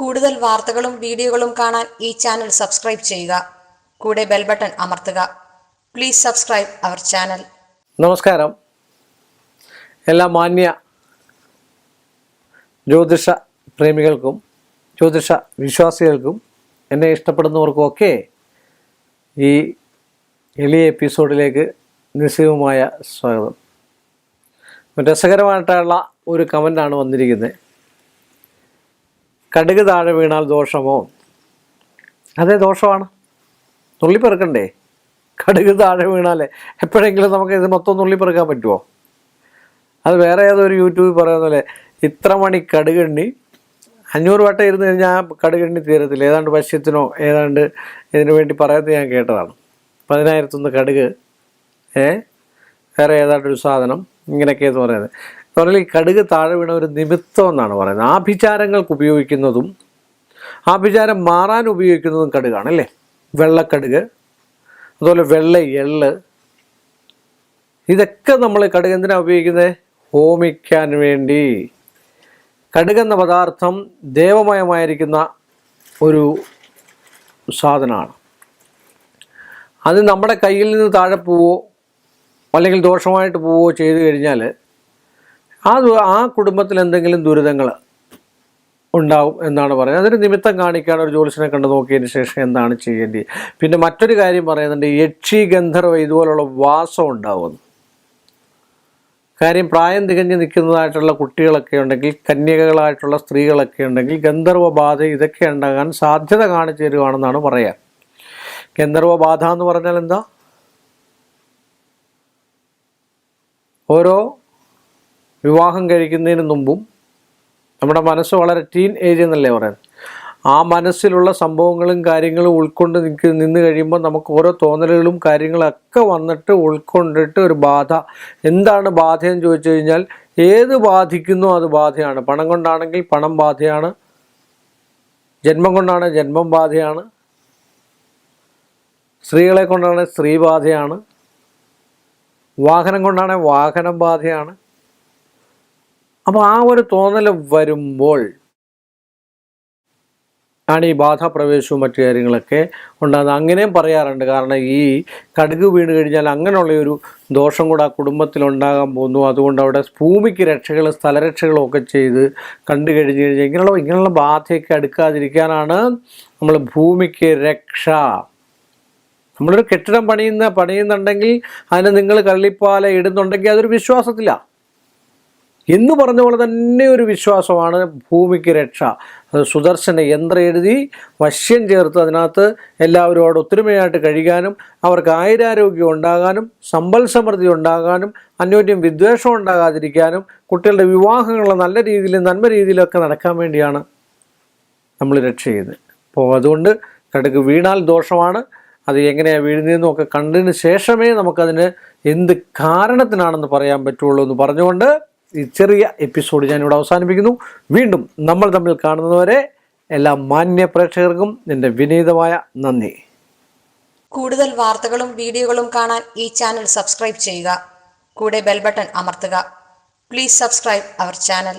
കൂടുതൽ വാർത്തകളും വീഡിയോകളും കാണാൻ ഈ ചാനൽ സബ്സ്ക്രൈബ് ചെയ്യുക. കൂടെ ബെൽ ബട്ടൺ അമർത്തുക. Please subscribe our channel. നമസ്കാരം. എല്ലാ മാന്യ ജ്യോതിഷ പ്രേമികൾക്കും ജ്യോതിഷ വിശ്വാസികൾക്കും എന്നെ ഇഷ്ടപ്പെടുന്നവർക്കുമൊക്കെ ഈ എളിയ എപ്പിസോഡിലേക്ക് നിസ്സീമമായ സ്വാഗതം. രസകരമായിട്ടുള്ള ഒരു കമൻ്റാണ് വന്നിരിക്കുന്നത്. കടുക് താഴെ വീണാൽ ദോഷമോ? അതേ, ദോഷമാണ്. നുള്ളിപ്പെറുക്കണ്ടേ? കടുക് താഴെ വീണാലേ എപ്പോഴെങ്കിലും നമുക്ക് ഇത് മൊത്തം നുള്ളിപ്പെറുക്കാൻ പറ്റുമോ? അത് വേറെ ഏതൊരു യൂട്യൂബിൽ പറയുന്ന പോലെ ഇത്ര മണി കടുകെണ്ണി 500 വട്ടം ഇരുന്ന് കഴിഞ്ഞാൽ ആ കടുകെണ്ണി തീരത്തില്ല. ഏതാണ്ട് വശ്യത്തിനോ ഏതാണ്ട് ഇതിനു വേണ്ടി പറയുന്നത് ഞാൻ കേട്ടതാണ്. 10,000 കടുക്, വേറെ ഏതാണ്ടൊരു സാധനം, ഇങ്ങനെയൊക്കെയെന്ന് പറയുന്നത്. പറഞ്ഞാൽ ഈ കടുക് താഴെ വീണ ഒരു നിമിത്തം എന്നാണ് പറയുന്നത്. ആഭിചാരങ്ങൾക്ക് ഉപയോഗിക്കുന്നതും ആഭിചാരം മാറാൻ ഉപയോഗിക്കുന്നതും കടുകാണ് അല്ലേ. വെള്ളക്കടുക്, അതുപോലെ വെള്ള എള്ള്, ഇതൊക്കെ നമ്മൾ കടുക് എന്തിനാണ് ഉപയോഗിക്കുന്നത്? ഹോമിക്കാൻ വേണ്ടി. കടുകെന്ന പദാർത്ഥം ദേവമയമായിരിക്കുന്ന ഒരു സാധനമാണ്. അത് നമ്മുടെ കയ്യിൽ നിന്ന് താഴെ പോവോ അല്ലെങ്കിൽ ദോഷമായിട്ട് പോവോ ചെയ്തു കഴിഞ്ഞാൽ ആ കുടുംബത്തിൽ എന്തെങ്കിലും ദുരിതങ്ങൾ ഉണ്ടാവും എന്നാണ് പറയുന്നത്. അതൊരു നിമിത്തം കാണിക്കാൻ ഒരു ജ്യോത്സ്യനെ കണ്ടു നോക്കിയതിന് ശേഷം എന്താണ് ചെയ്യേണ്ടത്. പിന്നെ മറ്റൊരു കാര്യം പറയുന്നുണ്ട്, യക്ഷി ഗന്ധർവ ഇതുപോലുള്ള വാസം ഉണ്ടാവുമെന്ന്. കാര്യം പ്രായം തികഞ്ഞ് നിൽക്കുന്നതായിട്ടുള്ള കുട്ടികളൊക്കെ ഉണ്ടെങ്കിൽ, കന്യകകളായിട്ടുള്ള സ്ത്രീകളൊക്കെ ഉണ്ടെങ്കിൽ ഗന്ധർവ ബാധ ഇതൊക്കെ ഉണ്ടാകാൻ സാധ്യത കാണിച്ചു തരുവാണെന്നാണ് പറയാൻ. ഗന്ധർവ ബാധ എന്ന് പറഞ്ഞാൽ എന്താ? ഓരോ വിവാഹം കഴിക്കുന്നതിന് മുമ്പും നമ്മുടെ മനസ്സ് വളരെ ടീൻ ഏജ് എന്നല്ലേ പറയുന്നത്. ആ മനസ്സിലുള്ള സംഭവങ്ങളും കാര്യങ്ങളും ഉൾക്കൊണ്ട് നിന്ന് കഴിയുമ്പോൾ നമുക്ക് ഓരോ തോന്നലുകളും കാര്യങ്ങളൊക്കെ വന്നിട്ട് ഉൾക്കൊണ്ടിട്ട് ഒരു ബാധ. എന്താണ് ബാധയെന്ന് ചോദിച്ചു കഴിഞ്ഞാൽ ഏത് ബാധിക്കുന്നോ അത് ബാധയാണ്. പണം കൊണ്ടാണെങ്കിൽ പണം ബാധയാണ്, ജന്മം കൊണ്ടാണ് ജന്മം ബാധയാണ്, സ്ത്രീകളെ കൊണ്ടാണ് സ്ത്രീ ബാധയാണ്, വാഹനം കൊണ്ടാണ് വാഹനം ബാധയാണ്. അപ്പോൾ ആ ഒരു തോന്നൽ വരുമ്പോൾ ആണ് ഈ ബാധാപ്രവേശവും മറ്റു കാര്യങ്ങളൊക്കെ ഉണ്ടാകുന്നത്. അങ്ങനെയും പറയാറുണ്ട്. കാരണം ഈ കടുക് വീണ് കഴിഞ്ഞാൽ അങ്ങനെയുള്ളൊരു ദോഷം കൂടെ ആ കുടുംബത്തിലുണ്ടാകാൻ പോകുന്നു. അതുകൊണ്ട് അവിടെ ഭൂമിക്ക് രക്ഷകളും സ്ഥലരക്ഷകളും ഒക്കെ ചെയ്ത് കണ്ടു കഴിഞ്ഞ് കഴിഞ്ഞാൽ ഇങ്ങനെയുള്ള ബാധയൊക്കെ അടുക്കാതിരിക്കാനാണ് നമ്മൾ ഭൂമിക്ക് രക്ഷ. നമ്മളൊരു കെട്ടിടം പണിയുന്നുണ്ടെങ്കിൽ അതിന് നിങ്ങൾ കള്ളിപ്പാല ഇടുന്നുണ്ടെങ്കിൽ അതൊരു വിശ്വാസത്തിലാണ് എന്ന് പറഞ്ഞ പോലെ തന്നെ ഒരു വിശ്വാസമാണ് ഭൂമിക്ക് രക്ഷ. അത് സുദർശന യന്ത്രം എഴുതി വശ്യം ചേർത്ത് അതിനകത്ത് എല്ലാവരും അവിടെ ഒത്തൊരുമയായിട്ട് കഴിയാനും അവർക്ക് ആയുരാരോഗ്യം ഉണ്ടാകാനും സമ്പൽ സമൃദ്ധി ഉണ്ടാകാനും അന്യോന്യം വിദ്വേഷം ഉണ്ടാകാതിരിക്കാനും കുട്ടികളുടെ വിവാഹങ്ങൾ നല്ല രീതിയിൽ നന്മ രീതിയിലൊക്കെ നടക്കാൻ വേണ്ടിയാണ് നമ്മൾ രക്ഷ ചെയ്യുന്നത്. അപ്പോൾ അതുകൊണ്ട് കടുക് വീണാൽ ദോഷമാണ്. അത് എങ്ങനെയാണ് വീഴുന്നതെന്നും ഒക്കെ കണ്ടതിന് ശേഷമേ നമുക്കതിന് എന്ത് കാരണത്തിനാണെന്ന് പറയാൻ പറ്റുള്ളൂ എന്ന് പറഞ്ഞുകൊണ്ട് ഈ ചെറിയ എപ്പിസോഡ് ഞാനിവിടെ അവസാനിപ്പിക്കുന്നു. വീണ്ടും നമ്മൾ തമ്മിൽ കാണുന്നതുവരെ എല്ലാ മാന്യ പ്രേക്ഷകർക്കും എൻ്റെ വിനീതമായ നന്ദി. കൂടുതൽ വാർത്തകളും വീഡിയോകളും കാണാൻ ഈ ചാനൽ സബ്സ്ക്രൈബ് ചെയ്യുക. കൂടെ ബെൽ ബട്ടൺ അമർത്തുക. Please subscribe our channel.